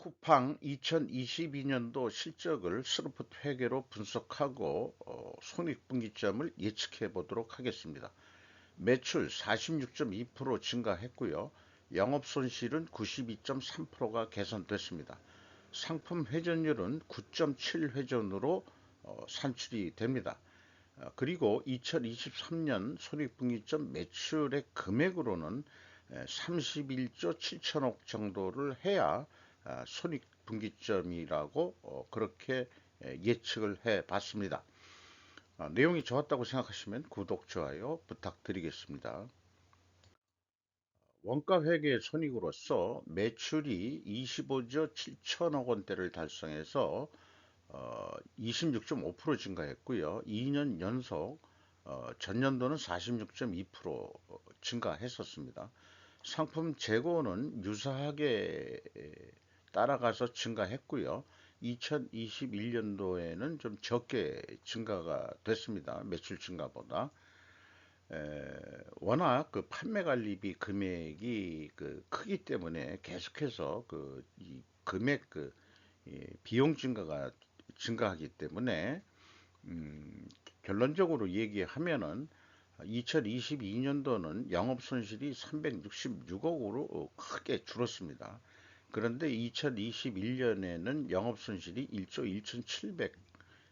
쿠팡 2022년도 실적을 스로프트 회계로 분석하고 손익분기점을 예측해 보도록 하겠습니다. 매출 46.2% 증가했고요. 영업손실은 92.3%가 개선됐습니다. 상품 회전율은 9.7 회전으로 산출이 됩니다. 그리고 2023년 손익분기점 매출의 금액으로는 31조 7천억 정도를 해야 손익분기점이라고 그렇게 예측을 해 봤습니다. 내용이 좋았다고 생각하시면 구독, 좋아요 부탁드리겠습니다. 원가회계 손익으로서 매출이 25조 7천억 원대를 달성해서 26.5% 증가했고요. 2년 연속 전년도는 46.2% 증가했었습니다. 상품 재고는 유사하게 따라가서 증가했고요. 2021년도에는 좀 적게 증가가 됐습니다. 매출 증가보다. 워낙 그 판매 관리비 금액이 그 크기 때문에 계속해서 이 금액 이 비용 증가하기 때문에 결론적으로 얘기하면은 2022년도는 영업 손실이 366억으로 크게 줄었습니다. 그런데 2021년에는 영업 손실이 1조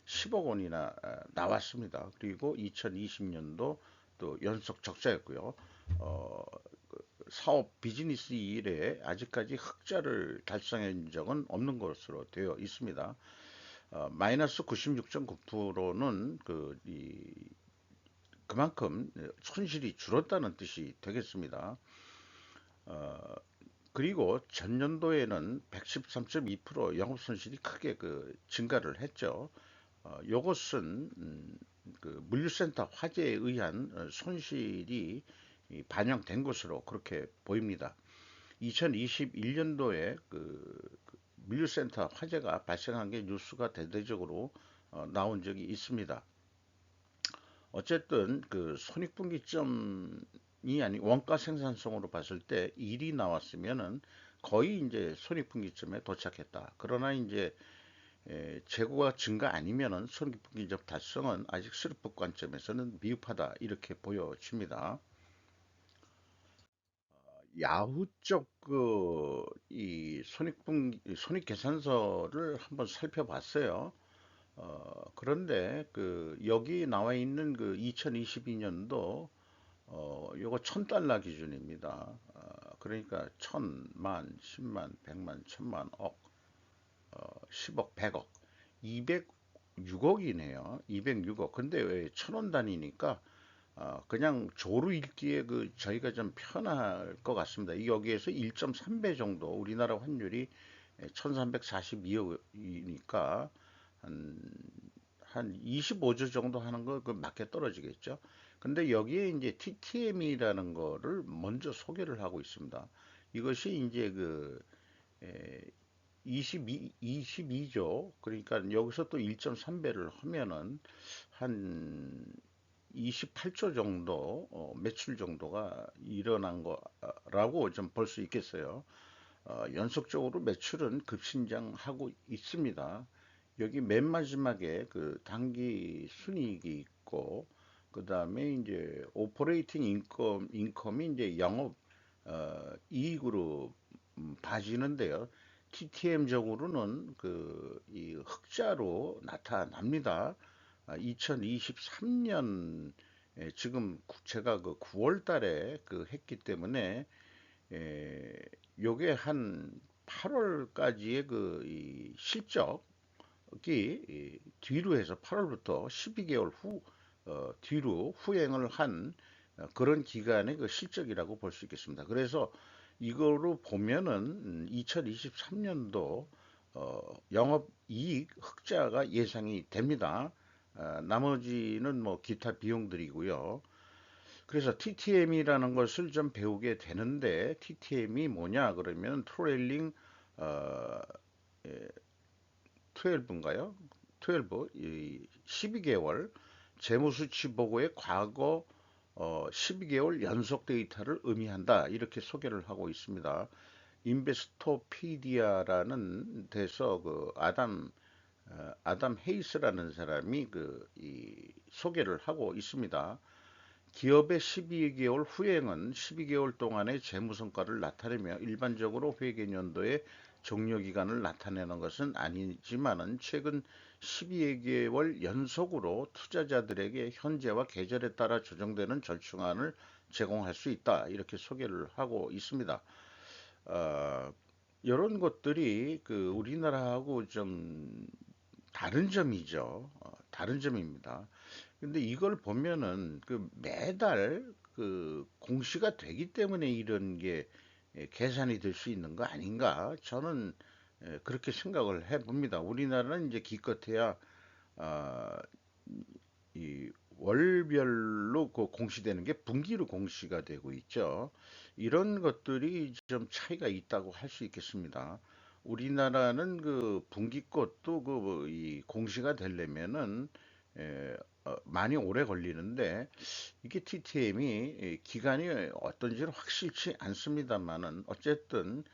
1,710억 원이나 나왔습니다. 그리고 2020년도 또 연속 적자였고요. 어, 사업 비즈니스 일에 아직까지 흑자를 달성한 적은 없는 것으로 되어 있습니다. 마이너스 96.9%는 그만큼 손실이 줄었다는 뜻이 되겠습니다. 그리고 전년도에는 113.2% 영업 손실이 크게 증가를 했죠. 요것은 물류센터 화재에 의한 손실이 반영된 것으로 그렇게 보입니다. 2021년도에 물류센터 화재가 발생한 게 뉴스가 대대적으로 나온 적이 있습니다. 어쨌든 손익분기점이 아닌 원가 생산성으로 봤을 때 1이 나왔으면은 거의 이제 손익분기점에 도착했다. 그러나 이제 재고가 증가 아니면은 손익분기점 달성은 아직 수립법 관점에서는 미흡하다 이렇게 보여집니다. 야후 쪽 이 손익계산서를 한번 살펴봤어요. 그런데 여기 나와 있는 2022년도 요거 1000달러 기준입니다. 그러니까 1000만, 10만, 100만, 1000만, 억, 10억, 100억, 206억이네요. 206억. 근데 왜 1000원 단위니까 그냥 조로 읽기에 저희가 좀 편할 것 같습니다. 여기에서 1.3배 정도 우리나라 환율이 1342억이니까 한, 한 25조 정도 하는 거 맞게 떨어지겠죠. 근데 여기에 이제 TTM이라는 거를 먼저 소개를 하고 있습니다. 이것이 이제 22조, 그러니까 여기서 또 1.3배를 하면은 한 28조 정도 매출 정도가 일어난 거라고 좀 볼 수 있겠어요. 연속적으로 매출은 급신장하고 있습니다. 여기 맨 마지막에 단기 순이익이 있고, 그 다음에 이제 오퍼레이팅 인컴이 이제 영업 이익으로 봐지는데요. TTM적으로는 이 흑자로 나타납니다. 2023년 지금 제가 9월 달에 했기 때문에 요게 한 8월까지의 이 실적이 뒤로 해서 8월부터 12개월 후 뒤로 후행을 한 그런 기간의 실적이라고 볼 수 있겠습니다. 그래서 이거로 보면은 2023년도 영업이익 흑자가 예상이 됩니다. 나머지는 뭐 기타 비용들이고요. 그래서 TTM이라는 것을 좀 배우게 되는데 TTM이 뭐냐 그러면 트레일링 어, 12인가요? 12, 12개월 재무수치 보고의 과거 12개월 연속 데이터를 의미한다. 이렇게 소개를 하고 있습니다. 인베스토피디아라는 데서 그 아담 헤이스라는 사람이 이 소개를 하고 있습니다. 기업의 12개월 후행은 12개월 동안의 재무 성과를 나타내며 일반적으로 회계연도의 종료 기간을 나타내는 것은 아니지만은 최근 12개월 연속으로 투자자들에게 현재와 계절에 따라 조정되는 절충안을 제공할 수 있다. 이렇게 소개를 하고 있습니다. 어, 이런 것들이 우리나라하고 좀 다른 점이죠. 다른 점입니다. 근데 이걸 보면은 매달 공시가 되기 때문에 이런 게 계산이 될 수 있는 거 아닌가? 저는 그렇게 생각을 해봅니다. 우리나라는 이제 기껏해야 아, 이 월별로 공시되는 게 분기로 공시가 되고 있죠. 이런 것들이 좀 차이가 있다고 할 수 있겠습니다. 우리나라는 분기 것도 이 공시가 되려면은 에, 많이 오래 걸리는데 이게 TTM이 기간이 어떤지는 확실치 않습니다만은 어쨌든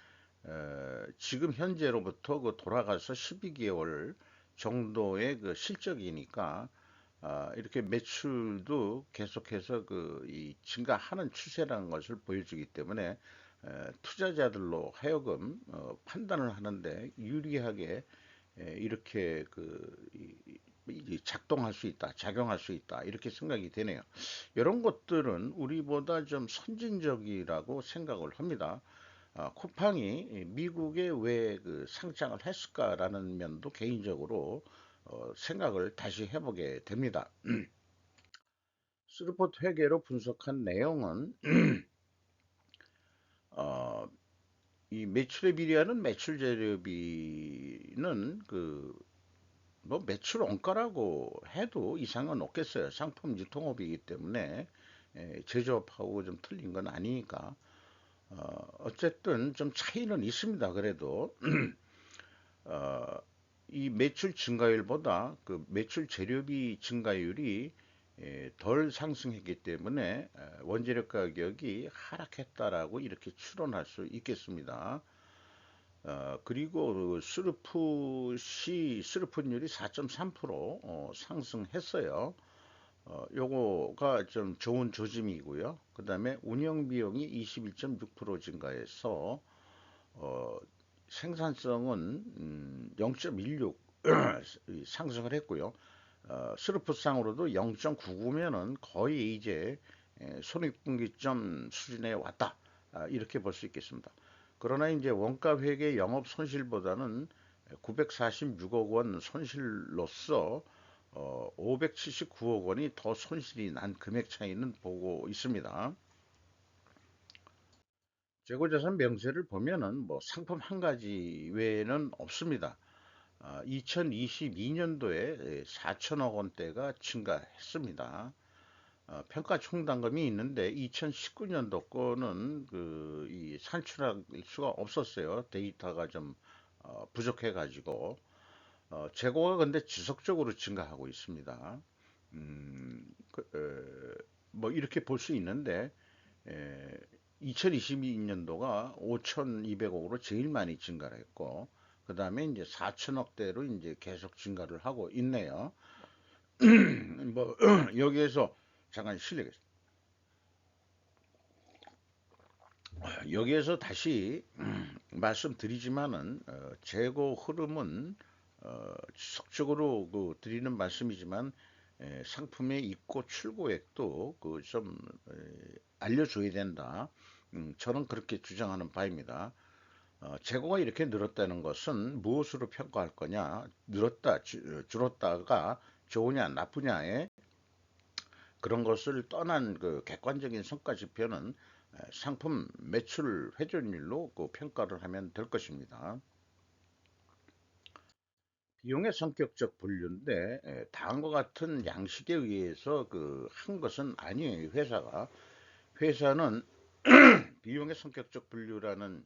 지금 현재로부터 돌아가서 12개월 정도의 실적이니까 이렇게 매출도 계속해서 이 증가하는 추세라는 것을 보여주기 때문에 투자자들로 하여금 판단을 하는데 유리하게 이렇게 이 작동할 수 있다, 작용할 수 있다 이렇게 생각이 되네요. 이런 것들은 우리보다 좀 선진적이라고 생각을 합니다. 쿠팡이 미국에 왜 상장을 했을까라는 면도 개인적으로 생각을 다시 해보게 됩니다. 스루포트 회계로 분석한 내용은 어, 이 매출에 비례하는 매출 재료비는 뭐 매출 원가라고 해도 이상은 없겠어요. 상품 유통업이기 때문에 제조업하고 좀 틀린 건 아니니까 어쨌든 좀 차이는 있습니다. 그래도 어, 이 매출 증가율보다 매출 재료비 증가율이 덜 상승했기 때문에 원재료 가격이 하락했다라고 이렇게 추론할 수 있겠습니다. 그리고 스루풋율이 4.3% 상승했어요. 요거가 좀 좋은 조짐이고요. 그 다음에 운영 비용이 21.6% 증가해서 어, 생산성은 0.16 상승을 했고요. 스루풋상으로도 0.99면은 거의 이제 손익분기점 수준에 왔다. 이렇게 볼 수 있겠습니다. 그러나 이제 원가 회계 영업 손실보다는 946억 원 손실로서 579억 원이 더 손실이 난 금액 차이는 보고 있습니다. 재고자산 명세를 보면은 뭐 상품 한 가지 외에는 없습니다. 2022년도에 4천억 원대가 증가했습니다. 평가 총담금이 있는데 2019년도 거는 이 산출할 수가 없었어요. 데이터가 좀 부족해가지고 재고가 근데 지속적으로 증가하고 있습니다. 음, 뭐 이렇게 볼 수 있는데 2022년도가 5,200억으로 제일 많이 증가를 했고 그 다음에 이제 4천억대로 이제 계속 증가를 하고 있네요. 뭐 여기에서 잠깐 실례겠습니다. 여기에서 다시 말씀드리지만은 재고 흐름은 지속적으로 드리는 말씀이지만 상품의 입고 출고액도 좀 알려줘야 된다. 저는 그렇게 주장하는 바입니다. 재고가 이렇게 늘었다는 것은 무엇으로 평가할 거냐? 늘었다, 줄었다가 좋으냐, 나쁘냐에 그런 것을 떠난 객관적인 성과 지표는 상품 매출 회전율로 평가를 하면 될 것입니다. 비용의 성격적 분류인데 다음과 같은 양식에 의해서 한 것은 아니에요. 회사는 비용의 성격적 분류라는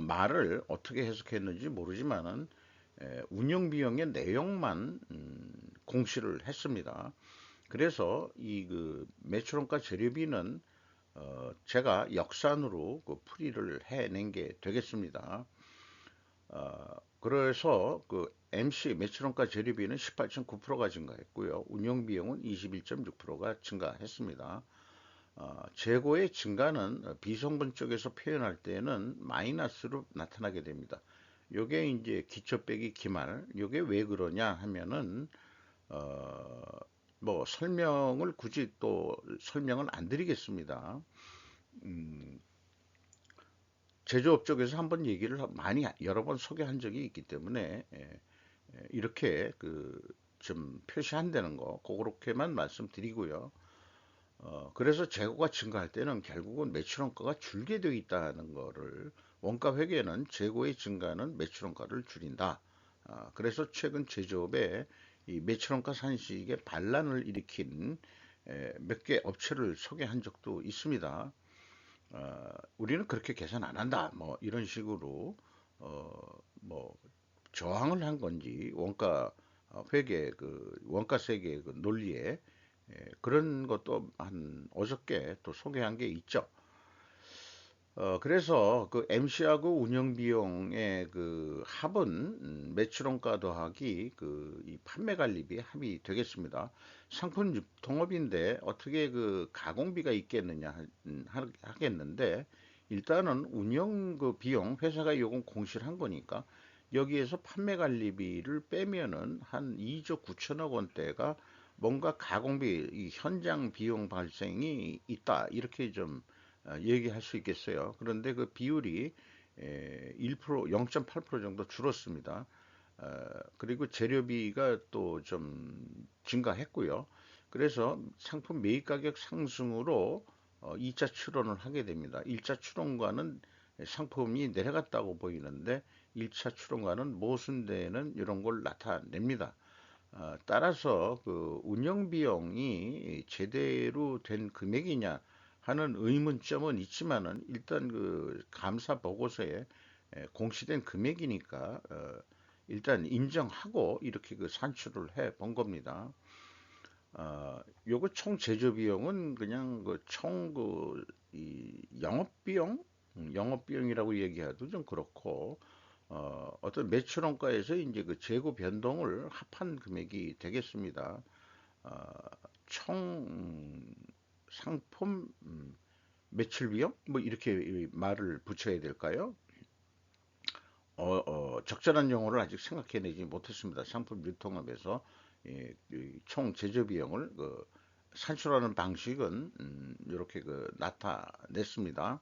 말을 어떻게 해석했는지 모르지만은 운영 비용의 내용만 공시를 했습니다. 그래서 이 매출원가 재료비는 제가 역산으로 그 풀이를 해낸 게 되겠습니다. 그래서 그 MC 매출원가 재료비는 18.9%가 증가했고요. 운영비용은 21.6%가 증가했습니다. 재고의 증가는 비성분 쪽에서 표현할 때는 마이너스로 나타나게 됩니다. 요게 이제 기초 빼기 기말, 요게 왜 그러냐 하면은 어, 뭐 설명을 굳이 또 설명을 안 드리겠습니다. 음, 제조업 쪽에서 한번 얘기를 많이 여러 번 소개한 적이 있기 때문에 이렇게 그 좀 표시한다는 거 그렇게만 말씀드리고요. 그래서 재고가 증가할 때는 결국은 매출 원가가 줄게 되어 있다는 거를 원가 회계는 재고의 증가는 매출 원가를 줄인다. 그래서 최근 제조업에 이 매출 원가 산식의 반란을 일으킨 몇 개 업체를 소개한 적도 있습니다. 우리는 그렇게 계산 안 한다. 뭐 이런 식으로 뭐 저항을 한 건지 원가 회계 그 원가 세계 그 논리에 그런 것도 한 5개 또 소개한 게 있죠. 그래서 그 MC하고 운영 비용의 그 합은 매출원가 더하기 그 이 판매 관리비 합이 되겠습니다. 상품 유통업인데 어떻게 그 가공비가 있겠느냐 하겠는데 일단은 운영 그 비용 회사가 요금 공시를 한 거니까 여기에서 판매 관리비를 빼면은 한 2조 9천억 원대가 뭔가 가공비 이 현장 비용 발생이 있다 이렇게 좀 얘기할 수 있겠어요. 그런데 그 비율이 1%, 0.8% 정도 줄었습니다. 그리고 재료비가 또 좀 증가했고요. 그래서 상품 매입 가격 상승으로 2차 출원을 하게 됩니다. 1차 출원과는 상품이 내려갔다고 보이는데 1차 출원과는 모순되는 이런 걸 나타냅니다. 따라서 그 운영 비용이 제대로 된 금액이냐 하는 의문점은 있지만은 일단 그 감사 보고서에 공시된 금액이니까 일단 인정하고 이렇게 그 산출을 해 본 겁니다. 요거 총 제조 비용은 그냥 그 총 그 이 영업 비용, 영업 비용이라고 얘기해도 좀 그렇고 어떤 매출 원가에서 이제 그 재고 변동을 합한 금액이 되겠습니다. 어, 총 상품 매출 비용 뭐 이렇게 말을 붙여야 될까요? 적절한 용어를 아직 생각해내지 못했습니다. 상품 유통업에서 총 제조 비용을 그 산출하는 방식은 이렇게 그 나타냈습니다.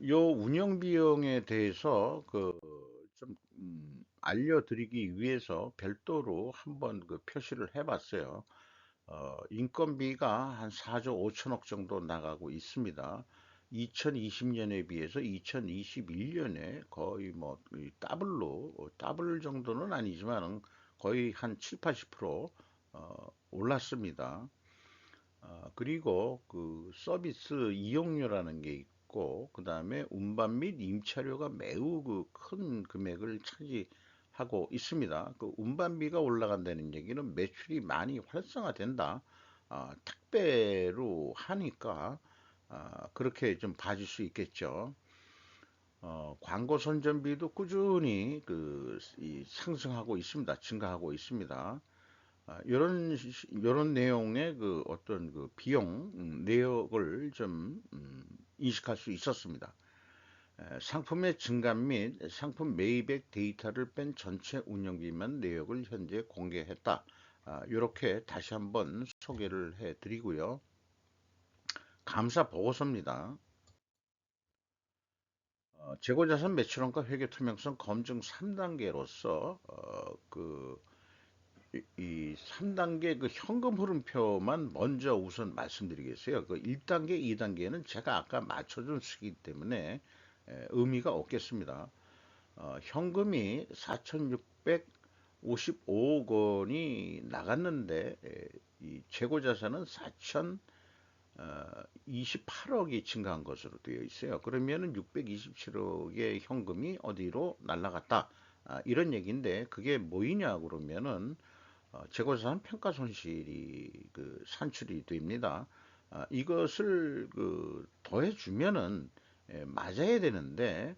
요 운영 비용에 대해서 그 좀 알려드리기 위해서 별도로 한번 그 표시를 해봤어요. 인건비가 한 4조 5천억 정도 나가고 있습니다. 2020년에 비해서 2021년에 거의 뭐 더블로 더블 정도는 아니지만 거의 한 7, 80% 올랐습니다. 그리고 그 서비스 이용료라는 게 있고 그 다음에 운반 및 임차료가 매우 그 큰 금액을 차지하고 있습니다. 그 운반비가 올라간다는 얘기는 매출이 많이 활성화된다. 택배로 하니까 그렇게 좀 봐줄 수 있겠죠. 광고 선전비도 꾸준히 이 상승하고 있습니다. 증가하고 있습니다. 이런 내용의 그 어떤 그 비용 내역을 좀 인식할 수 있었습니다. 상품의 증감 및 상품 매입액 데이터를 뺀 전체 운영비만 내역을 현재 공개했다. 이렇게 다시 한번 소개를 해드리고요. 감사 보고서입니다. 재고자산 매출원가 회계 투명성 검증 3단계로서 이 3단계 그 현금 흐름표만 먼저 우선 말씀드리겠어요. 그 1단계, 2단계는 제가 아까 맞춰준 수이기 때문에 의미가 없겠습니다. 현금이 4,655억 원이 나갔는데 이 재고자산은 4,028억이 증가한 것으로 되어 있어요. 그러면은 627억의 현금이 어디로 날라갔다. 이런 얘기인데 그게 뭐이냐 그러면은 재고자산 평가 손실이 그 산출이 됩니다. 이것을 더해주면은 맞아야 되는데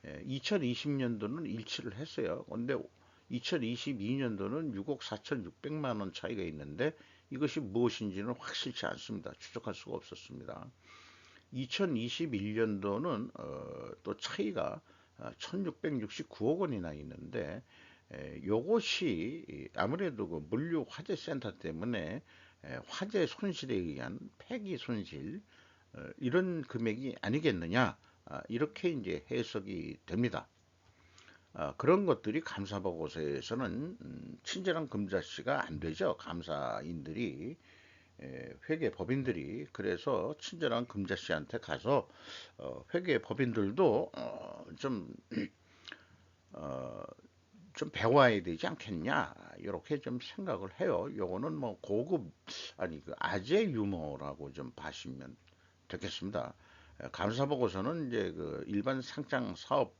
2020년도는 일치를 했어요. 근데 2022년도는 6억 4,600만 원 차이가 있는데 이것이 무엇인지는 확실치 않습니다. 추적할 수가 없었습니다. 2021년도는 또 차이가 1,669억 원이나 있는데 요것이 아무래도 그 물류 화재 센터 때문에 화재 손실에 의한 폐기 손실 이런 금액이 아니겠느냐 이렇게 이제 해석이 됩니다. 그런 것들이 감사 보고서에서는 친절한 금자씨가 안 되죠. 감사인들이 회계 법인들이 그래서 친절한 금자씨한테 가서 회계 법인들도 어, 좀 배워야 되지 않겠냐 이렇게 좀 생각을 해요. 요거는 뭐 고급 아니 그 아재 유머라고 좀 봐시면 되겠습니다. 감사 보고서는 이제 그 일반 상장 사업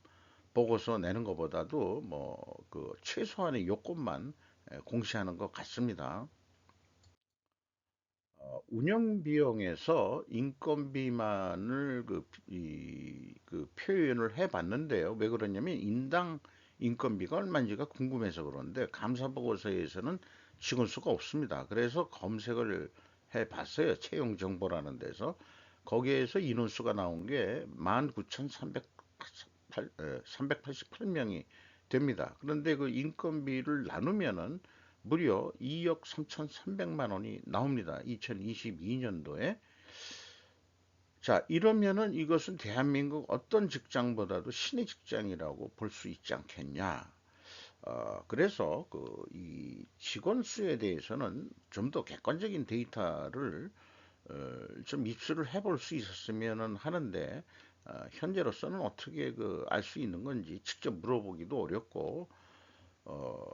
보고서 내는 것보다도 뭐 그 최소한의 요건만 공시하는 것 같습니다. 운영 비용에서 인건비만을 그 표현을 해 봤는데요. 왜 그러냐면 인당 인건비가 얼마인지가 궁금해서 그런데 감사 보고서에서는 찍을 수가 없습니다. 그래서 검색을 해 봤어요. 채용 정보라는 데서 거기에서 인원수가 나온 게 19,388명이 됩니다. 그런데 그 인건비를 나누면은 무려 2억 3,300만 원이 나옵니다. 2022년도에. 자, 이러면은 이것은 대한민국 어떤 직장보다도 신의 직장이라고 볼 수 있지 않겠냐. 그래서 이 직원 수에 대해서는 좀 더 객관적인 데이터를 좀 입수를 해볼 수 있었으면 하는데 현재로서는 어떻게 알 수 있는 건지 직접 물어보기도 어렵고 어,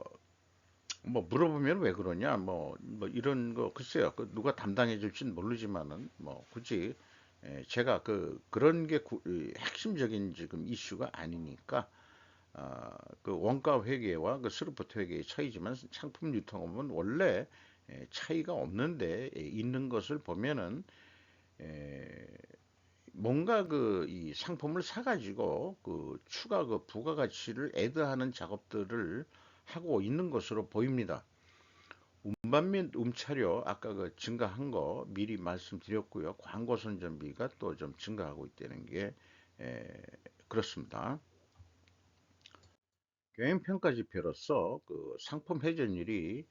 뭐 물어보면 왜 그러냐 뭐 이런 거 글쎄요 누가 담당해 줄진 모르지만은 뭐 굳이 제가 그런 게 핵심적인 지금 이슈가 아니니까 그 원가 회계와 그 스루프트 회계의 차이지만 상품 유통업은 원래 차이가 없는데 있는 것을 보면은 에, 뭔가 이 상품을 사가지고 추가 부가가치를 애드하는 작업들을 하고 있는 것으로 보입니다. 운반 및 음차료 아까 증가한 거 미리 말씀드렸고요. 광고 선전비가 또 좀 증가하고 있다는 게 에, 그렇습니다. 경영평가지표로서 상품 회전율이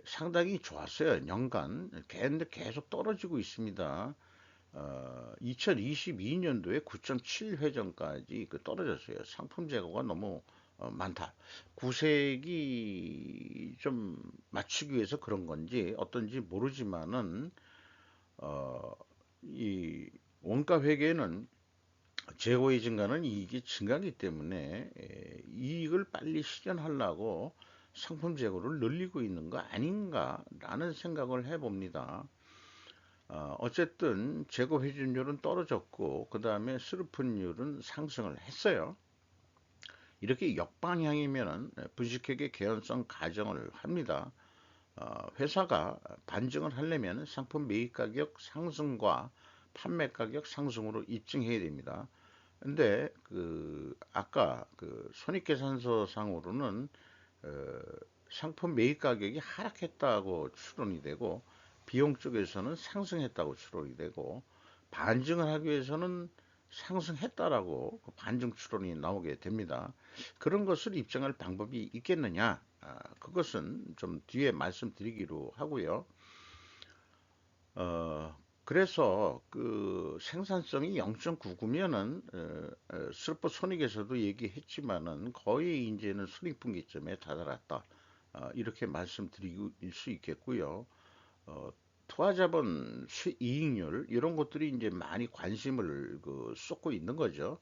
상당히 좋았어요. 연간 근데 계속 떨어지고 있습니다. 2022년도에 9.7회전까지 떨어졌어요. 상품 재고가 너무 많다. 구색이 좀 맞추기 위해서 그런 건지 어떤지 모르지만은 어, 이 원가 회계는 재고의 증가는 이익이 증가하기 때문에 이익을 빨리 실현하려고 상품 재고를 늘리고 있는 거 아닌가라는 생각을 해봅니다. 어쨌든 재고 회전율은 떨어졌고 그 다음에 스루픈율은 상승을 했어요. 이렇게 역방향이면 분식회계 개연성 가정을 합니다. 회사가 반증을 하려면 상품 매입 가격 상승과 판매 가격 상승으로 입증해야 됩니다. 근데 아까 손익계산서상으로는 어, 상품 매입 가격이 하락했다고 추론이 되고 비용 쪽에서는 상승했다고 추론이 되고 반증을 하기 위해서는 상승했다라고 반증 추론이 나오게 됩니다. 그런 것을 입증할 방법이 있겠느냐? 그것은 좀 뒤에 말씀드리기로 하고요. 그래서 생산성이 0.99면은 슬퍼 손익에서도 얘기했지만은 거의 이제는 손익분기점에 다다랐다. 이렇게 말씀드릴 수 있겠고요. 어, 투하자본 이익률 이런 것들이 이제 많이 관심을 쏟고 있는 거죠.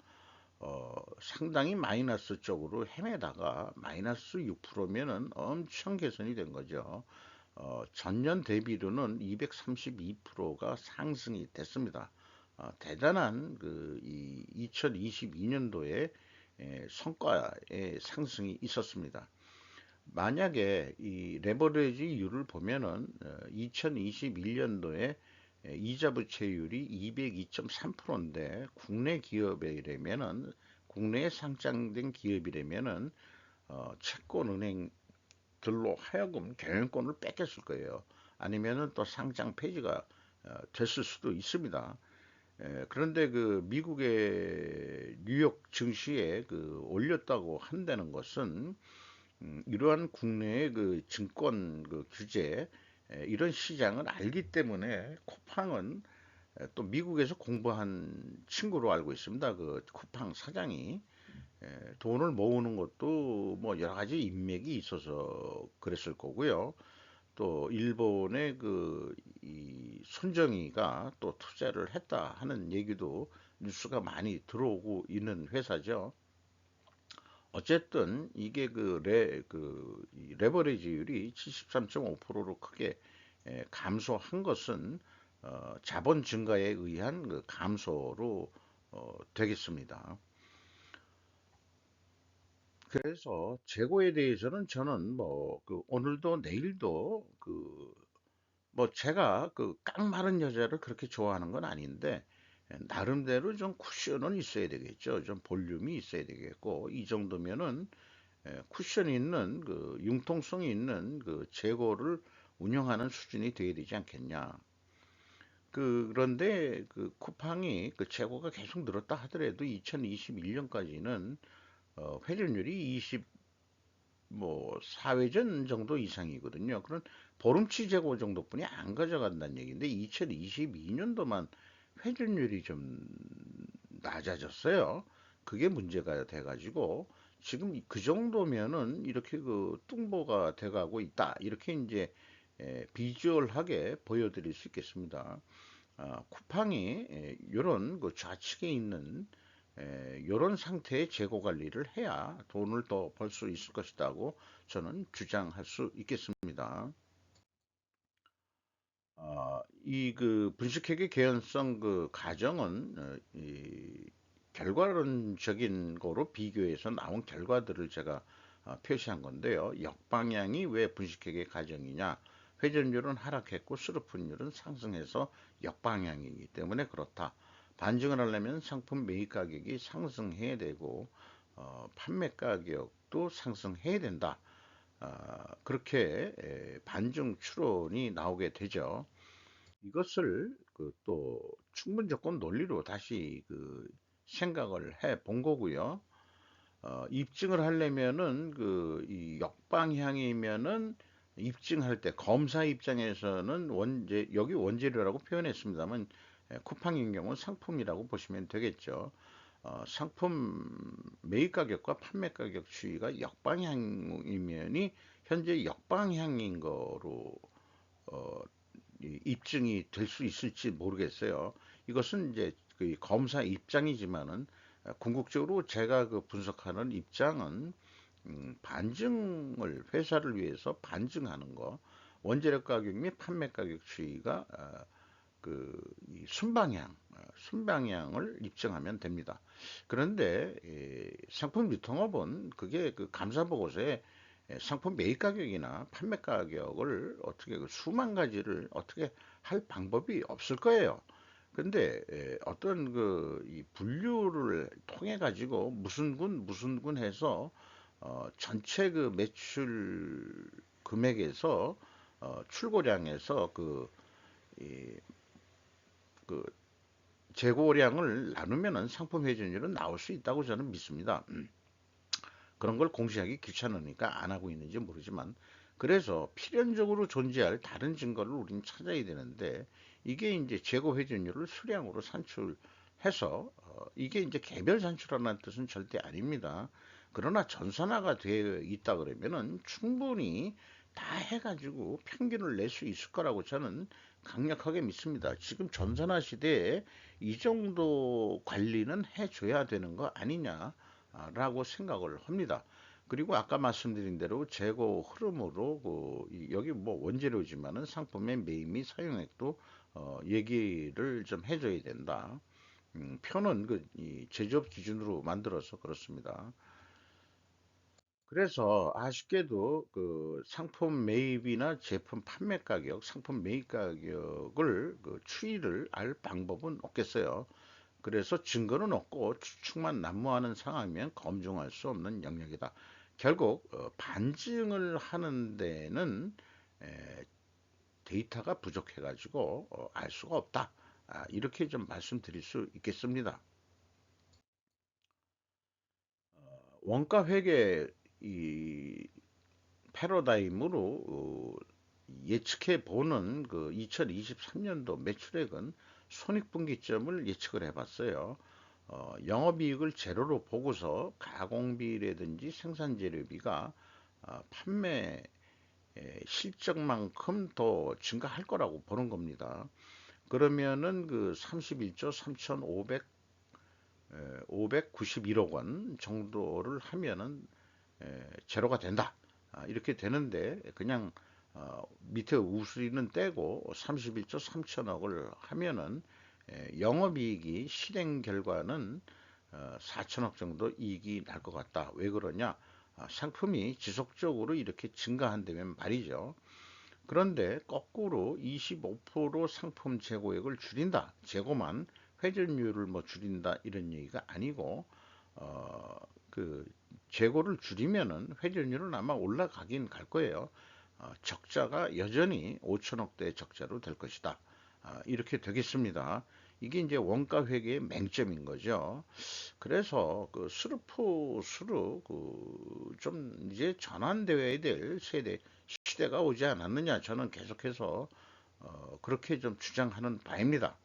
상당히 마이너스 쪽으로 헤매다가 마이너스 6%면은 엄청 개선이 된 거죠. 전년 대비로는 232%가 상승이 됐습니다. 대단한 이 2022년도에 성과의 상승이 있었습니다. 만약에 이 레버리지율을 보면은 2021년도에 이자 부채율이 202.3%인데 국내 기업이라면은 국내에 상장된 기업이라면은 채권은행들로 하여금 경영권을 뺏겼을 거예요. 아니면은 또 상장 폐지가 됐을 수도 있습니다. 그런데 그 미국의 뉴욕 증시에 그 올렸다고 한다는 것은 이러한 국내의 그 증권 그 규제 이런 시장을 알기 때문에 쿠팡은 또 미국에서 공부한 친구로 알고 있습니다. 그 쿠팡 사장이 돈을 모으는 것도 뭐 여러 가지 인맥이 있어서 그랬을 거고요. 또 일본의 그 이 손정희가 또 투자를 했다 하는 얘기도 뉴스가 많이 들어오고 있는 회사죠. 어쨌든 이게 이 레버리지율이 73.5%로 크게 감소한 것은 자본 증가에 의한 그 감소로 되겠습니다. 그래서 재고에 대해서는 저는 뭐 그 오늘도 내일도 그 뭐 제가 그 깡마른 여자를 그렇게 좋아하는 건 아닌데 나름대로 좀 쿠션은 있어야 되겠죠. 좀 볼륨이 있어야 되겠고 이 정도면은 쿠션이 있는 그 융통성이 있는 그 재고를 운영하는 수준이 돼야 되지 않겠냐. 그런데 그 쿠팡이 그 재고가 계속 늘었다 하더라도 2021년까지는 회전율이 20 뭐 4회전 정도 이상이거든요. 그런 보름치 재고 정도뿐이 안 가져간다는 얘기인데 2022년도만 회전율이 좀 낮아졌어요. 그게 문제가 돼가지고 지금 그 정도면은 이렇게 그 뚱보가 돼가고 있다. 이렇게 이제 비주얼하게 보여드릴 수 있겠습니다. 쿠팡이 이런 그 좌측에 있는 이런 상태의 재고 관리를 해야 돈을 더 벌 수 있을 것이라고 저는 주장할 수 있겠습니다. 이 그 분식회계 개연성 그 가정은 이 결과론적인 거로 비교해서 나온 결과들을 제가 표시한 건데요. 역방향이 왜 분식회계 가정이냐? 회전율은 하락했고 수르프율은 상승해서 역방향이기 때문에 그렇다. 반증을 하려면 상품 매입 가격이 상승해야 되고 판매 가격도 상승해야 된다. 그렇게 반증 추론이 나오게 되죠. 이것을 그 또 충분 조건 논리로 다시 그 생각을 해 본 거고요. 입증을 하려면은 그 이 역방향이면은 입증할 때 검사 입장에서는 원재 여기 원재료라고 표현했습니다만 쿠팡인 경우는 상품이라고 보시면 되겠죠. 상품 매입 가격과 판매 가격 추이가 역방향이면이 현재 역방향인 거로 어, 입증이 될 수 있을지 모르겠어요. 이것은 이제 그 검사 입장이지만은 궁극적으로 제가 그 분석하는 입장은 반증을 회사를 위해서 반증하는 거 원재료 가격 및 판매 가격 추이가 그이 순방향을 입증하면 됩니다. 그런데 상품 유통업은 그게 그 감사 보고서에 상품 매입 가격이나 판매 가격을 어떻게 그 수만 가지를 어떻게 할 방법이 없을 거예요. 근데 어떤 그 이 분류를 통해 가지고 무슨 군 해서 전체 그 매출 금액에서 출고량에서 이, 그 재고량을 나누면은 상품 회전율은 나올 수 있다고 저는 믿습니다. 그런 걸 공시하기 귀찮으니까 안 하고 있는지 모르지만 그래서 필연적으로 존재할 다른 증거를 우리는 찾아야 되는데 이게 이제 재고 회전율을 수량으로 산출해서 이게 이제 개별 산출하는 뜻은 절대 아닙니다. 그러나 전산화가 되어 있다 그러면은 충분히 다 해가지고 평균을 낼 수 있을 거라고 저는 강력하게 믿습니다. 지금 전산화 시대에 이 정도 관리는 해줘야 되는 거 아니냐라고 생각을 합니다. 그리고 아까 말씀드린 대로 재고 흐름으로 여기 뭐 원재료지만은 상품의 매입 및 사용액도 얘기를 좀 해줘야 된다. 표는 이 제조업 기준으로 만들어서 그렇습니다. 그래서 아쉽게도 그 상품 매입이나 제품 판매 가격, 상품 매입 가격을 그 추이를 알 방법은 없겠어요. 그래서 증거는 없고 추측만 난무하는 상황이면 검증할 수 없는 영역이다. 결국 반증을 하는 데는 에, 데이터가 부족해가지고 알 수가 없다. 이렇게 좀 말씀드릴 수 있겠습니다. 원가 회계 이 패러다임으로 예측해 보는 그 2023년도 매출액은 손익분기점을 예측을 해봤어요. 영업이익을 제로로 보고서 가공비라든지 생산재료비가 판매 실적만큼 더 증가할 거라고 보는 겁니다. 그러면은 그 31조 3,500 591억 원 정도를 하면은 제로가 된다. 이렇게 되는데 그냥 밑에 우수리는 떼고 31조 3천억을 하면은 영업이익이 실행 결과는 4천억 정도 이익이 날 것 같다. 왜 그러냐? 상품이 지속적으로 이렇게 증가한다면 말이죠. 그런데 거꾸로 25% 상품 재고액을 줄인다. 재고만 회전율을 뭐 줄인다 이런 얘기가 아니고 어, 그 재고를 줄이면은 회전율은 아마 올라가긴 갈 거예요. 적자가 여전히 5천억대 적자로 될 것이다. 이렇게 되겠습니다. 이게 이제 원가 회계의 맹점인 거죠. 그래서 그 스루프스루 그좀 이제 전환되어야 될 세대 시대가 오지 않았느냐 저는 계속해서 그렇게 좀 주장하는 바입니다.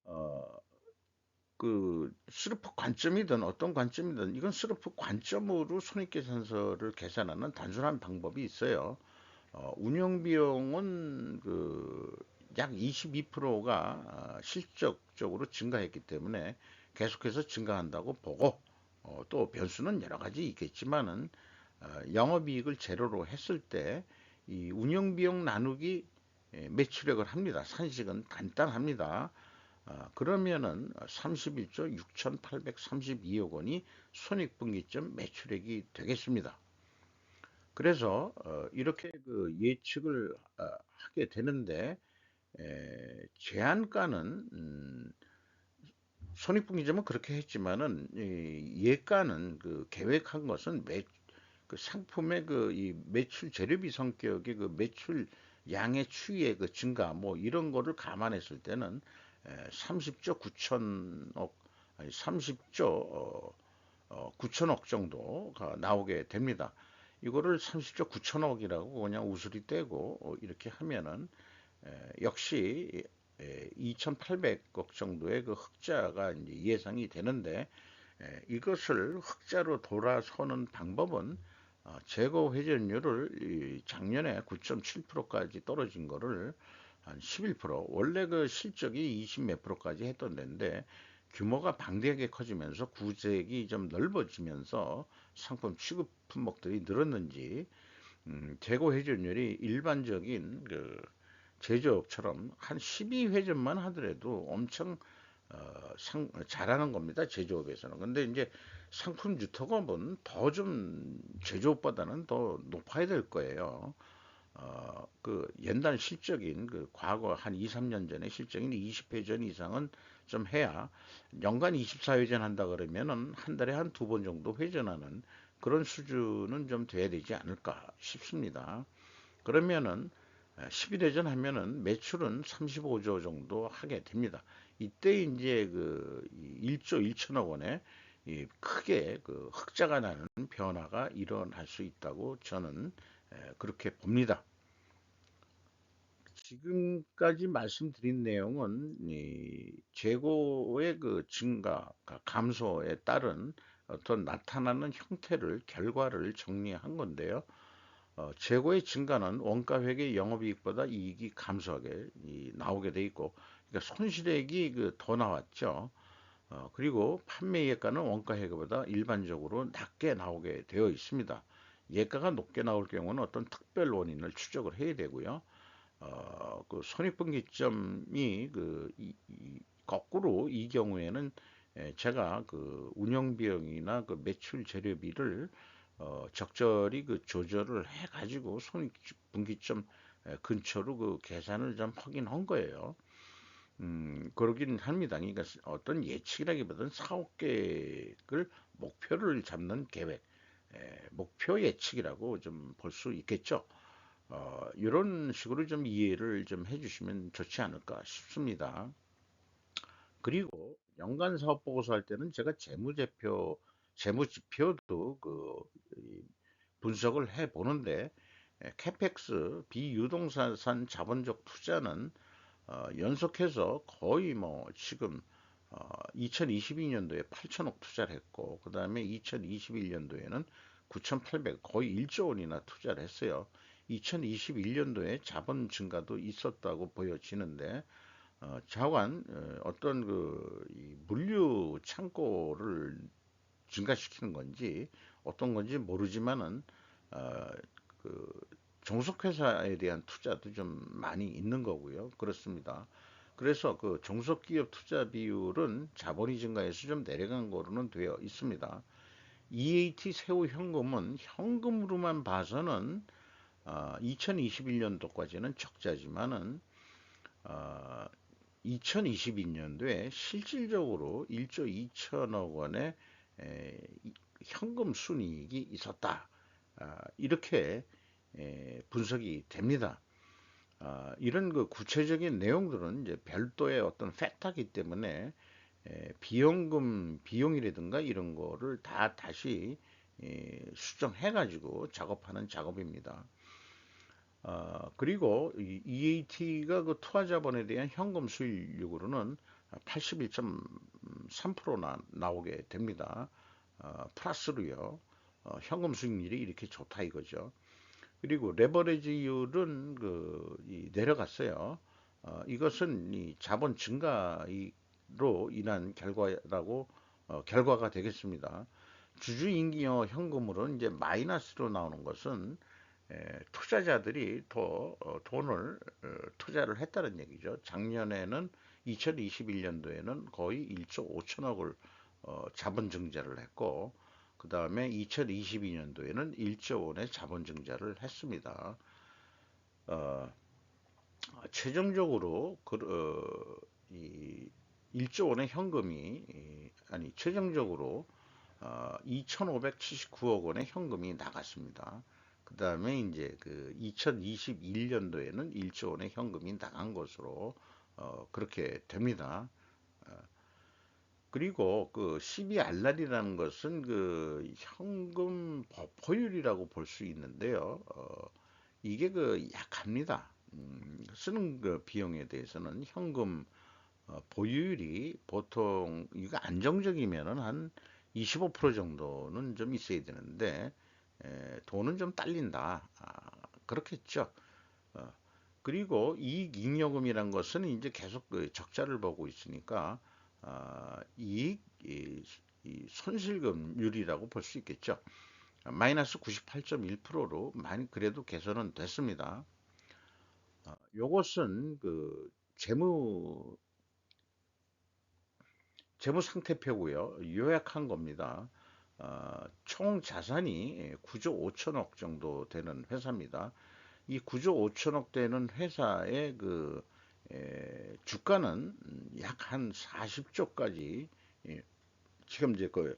어, 그 스루프 관점이든 어떤 관점이든 이건 스루프 관점으로 손익계산서를 계산하는 단순한 방법이 있어요. 운영 비용은 그 약 22%가 실적적으로 증가했기 때문에 계속해서 증가한다고 보고 또 변수는 여러 가지 있겠지만은 영업이익을 제로로 했을 때 이 운영 비용 나누기 매출액을 합니다. 산식은 간단합니다. 그러면은 31조 6,832억 원이 손익분기점 매출액이 되겠습니다. 그래서 이렇게 그 예측을 하게 되는데 제한가는 손익분기점은 그렇게 했지만은 이 예가는 그 계획한 것은 그 상품의 그 이 매출 재료비 성격의 그 매출 양의 추이의 그 증가 뭐 이런 거를 감안했을 때는 30조 9천억 아니 30조 9천억 정도가 나오게 됩니다. 이거를 30조 9천억이라고 그냥 우스리 떼고 이렇게 하면은 역시 2,800억 정도의 그 흑자가 이제 예상이 되는데 이것을 흑자로 돌아서는 방법은 재고 회전율을 작년에 9.7%까지 떨어진 거를 한 11%, 원래 그 실적이 20 몇 프로까지 했던 데인데 규모가 방대하게 커지면서 구색이 좀 넓어지면서 상품 취급 품목들이 늘었는지 재고 회전율이 일반적인 그 제조업처럼 한 12회전만 하더라도 엄청 잘하는 겁니다. 제조업에서는. 근데 이제 상품 유통업은 더 좀 제조업보다는 더 높아야 될 거예요. 그 옛날 실적인 그 과거 한 2, 3년 전에 실적인 20회전 이상은 좀 해야 연간 24회전 한다 그러면은 한 달에 한 두 번 정도 회전하는 그런 수준은 좀 돼야 되지 않을까 싶습니다. 그러면은 11회전 하면은 매출은 35조 정도 하게 됩니다. 이때 이제 그 1조 1천억 원에 크게 그 흑자가 나는 변화가 일어날 수 있다고 저는 그렇게 봅니다. 지금까지 말씀드린 내용은 이 재고의 그 증가, 감소에 따른 어떤 나타나는 형태를, 결과를 정리한 건데요. 재고의 증가는 원가 회계 영업이익보다 이익이 감소하게 나오게 돼 있고, 그러니까 손실액이 그 더 나왔죠. 그리고 판매 예가는 원가 회계보다 일반적으로 낮게 나오게 되어 있습니다. 예가가 높게 나올 경우는 어떤 특별 원인을 추적을 해야 되고요. 그 손익분기점이 거꾸로 이 경우에는 제가 그 운영 비용이나 그 매출 재료비를 적절히 그 조절을 해가지고 손익분기점 근처로 그 계산을 좀 확인한 거예요. 그러긴 합니다. 그러니까 어떤 예측이라기보다는 사업 계획을 목표를 잡는 계획, 목표 예측이라고 좀 볼 수 있겠죠. 이런 식으로 좀 이해를 좀 해주시면 좋지 않을까 싶습니다. 그리고 연간 사업 보고서 할 때는 제가 재무지표도 이 분석을 해 보는데, 캐펙스 비유동산 자본적 투자는 연속해서 거의 뭐 지금 2022년도에 8천억 투자를 했고, 그 다음에 2021년도에는 9,800, 거의 1조 원이나 투자를 했어요. 2021년도에 자본 증가도 있었다고 보여지는데, 자관 어떤 이 물류 창고를 증가시키는 건지 어떤 건지 모르지만은 어, 그 종속회사에 대한 투자도 좀 많이 있는 거고요. 그렇습니다. 그래서 그 종속기업 투자 비율은 자본이 증가해서 좀 내려간 거로는 되어 있습니다. EAT 세후 현금은 현금으로만 봐서는 2021년도까지는 적자지만은 어, 2022년도에 실질적으로 1조 2천억 원의 현금 순이익이 있었다. 이렇게 분석이 됩니다. 이런 그 구체적인 내용들은 이제 별도의 어떤 팩터이기 때문에 비용금 비용이라든가 이런 거를 다 다시 수정해 가지고 작업하는 작업입니다. 그리고 이 EAT가 그 투하 자본에 대한 현금 수익률로는 81.3%나 나오게 됩니다. 플러스로요. 현금 수익률이 이렇게 좋다 이거죠. 그리고 레버리지율은 내려갔어요. 이것은 이 자본 증가로 인한 결과가 되겠습니다. 주주임기어 현금으로 이제 마이너스로 나오는 것은 투자자들이 더 돈을 투자를 했다는 얘기죠. 작년에는 2021년도에는 거의 1조 5천억을 자본 증자를 했고, 그 다음에 2022년도에는 1조 원의 자본 증자를 했습니다. 어, 최종적으로 이 1조 원의 현금이 아니 최종적으로 2,579억 원의 현금이 나갔습니다. 그 다음에 이제 그 2021년도에는 1조 원의 현금이 나간 것으로 그렇게 됩니다. 그리고 그 CBRR이라는 것은 그 현금 보율이라고 볼 수 있는데요. 이게 그 약합니다. 쓰는 그 비용에 대해서는 현금 보유율이 보통 이거 안정적이면은 한 25% 정도는 좀 있어야 되는데 돈은 좀 딸린다. 그렇겠죠. 어, 그리고 이익 잉여금이란 것은 이제 계속 그 적자를 보고 있으니까 이익 이 손실금률이라고 볼 수 있겠죠. 마이너스 98.1%로 많이 그래도 개선은 됐습니다. 요것은 그 재무 상태표고요. 요약한 겁니다. 총 자산이 9조 5천억 정도 되는 회사입니다. 이 9조 5천억 되는 회사의 주가는 약 한 40조까지 지금 이제 그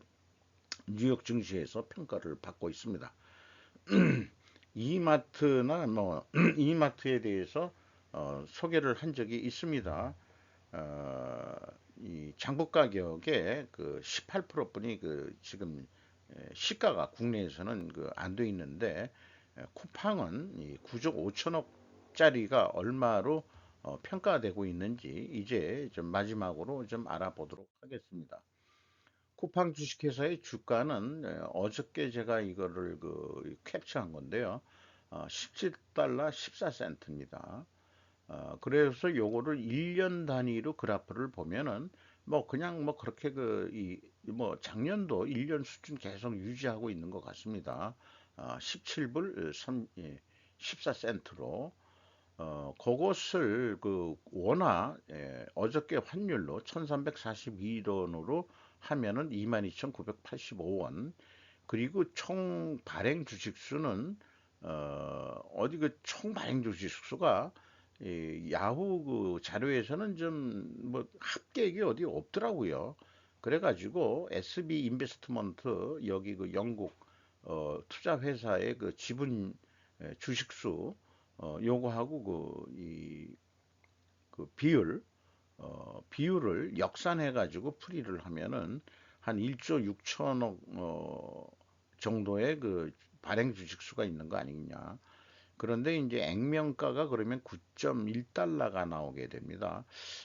뉴욕 증시에서 평가를 받고 있습니다. 이마트나 뭐 이마트에 대해서 소개를 한 적이 있습니다. 어, 이 장부 가격의 그 18%뿐이 그 지금 시가가 국내에서는 그 안 돼 있는데, 쿠팡은 이 9조 5천억짜리가 얼마로 평가되고 있는지 이제 좀 마지막으로 좀 알아보도록 하겠습니다. 쿠팡 주식회사의 주가는 어저께 제가 이거를 캡처한 건데요. 17달러 14센트입니다. 그래서 요거를 1년 단위로 그래프를 보면은 뭐 그냥 뭐 그렇게 뭐 작년도 1년 수준 계속 유지하고 있는 것 같습니다. 17불 14센트로 그것을 그 원화 어저께 환율로 1342원으로 하면은 22,985원. 그리고 총 발행 주식수는 어디 그 총 발행 주식수가 이 야후 그 자료에서는 좀 뭐 합계액이 어디 없더라고요. 그래가지고 SB 인베스트먼트 여기 그 영국 투자 회사의 그 지분 주식수 요거하고 그 비율을 역산해 가지고 풀이를 하면은 한 1조 6천억 정도의 그 발행 주식수가 있는 거 아니냐. 그런데 이제 액면가가 그러면 9.1달러가 나오게 됩니다.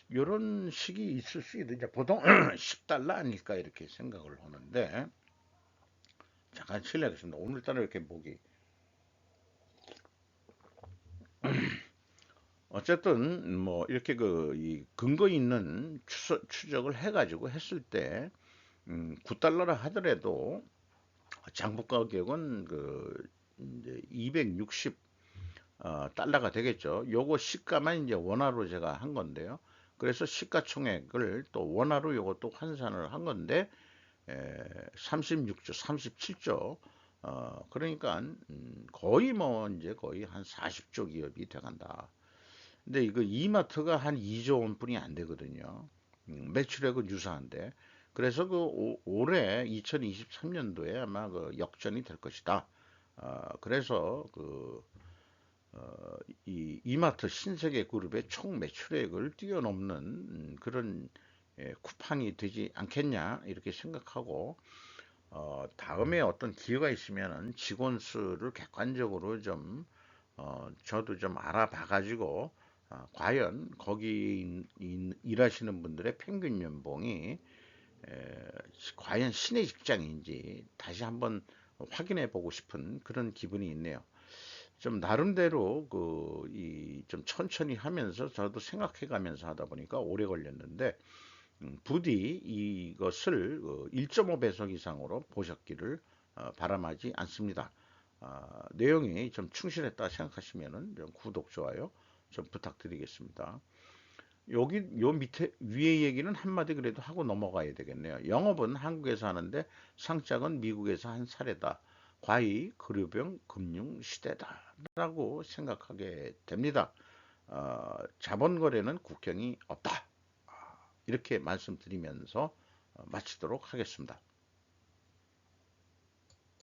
이런 식이 있을 수 있는 이제 보통 10달러 아닐까 이렇게 생각을 하는데 잠깐 실례하겠습니다. 오늘따라 이렇게 보기 어쨌든 뭐 이렇게 그 이 근거 있는 추적을 해가지고 했을 때 9달러라 하더라도 장부 가격은 그 이제 260 달러가 되겠죠. 요거 시가만 이제 원화로 제가 한 건데요. 그래서 시가총액을 또 원화로 요것도 환산을 한 건데 36조, 37조 그러니까 거의 뭐 이제 거의 한 40조 기업이 돼간다. 근데 이거 이마트가 한 2조 원뿐이 안 되거든요. 매출액은 유사한데. 그래서 그 올해 2023년도에 아마 그 역전이 될 것이다. 그래서 그 이 이마트 신세계 그룹의 총 매출액을 뛰어넘는 그런 쿠팡이 되지 않겠냐 이렇게 생각하고 다음에 어떤 기회가 있으면은 직원 수를 객관적으로 좀 저도 좀 알아봐 가지고 과연 거기 일하시는 분들의 평균 연봉이 과연 신의 직장인지 다시 한번 확인해 보고 싶은 그런 기분이 있네요. 좀 나름대로 그 이 좀 천천히 하면서 저도 생각해 가면서 하다 보니까 오래 걸렸는데 부디 이것을 1.5배속 이상으로 보셨기를 바람하지 않습니다. 내용이 좀 충실했다 생각하시면은 좀 구독, 좋아요 좀 부탁드리겠습니다. 여기 요 밑에 위에 얘기는 한마디 그래도 하고 넘어가야 되겠네요. 영업은 한국에서 하는데 상장은 미국에서 한 사례다. 과히 의료병 금융 시대다라고 생각하게 됩니다. 자본 거래는 국경이 없다. 이렇게 말씀드리면서 마치도록 하겠습니다.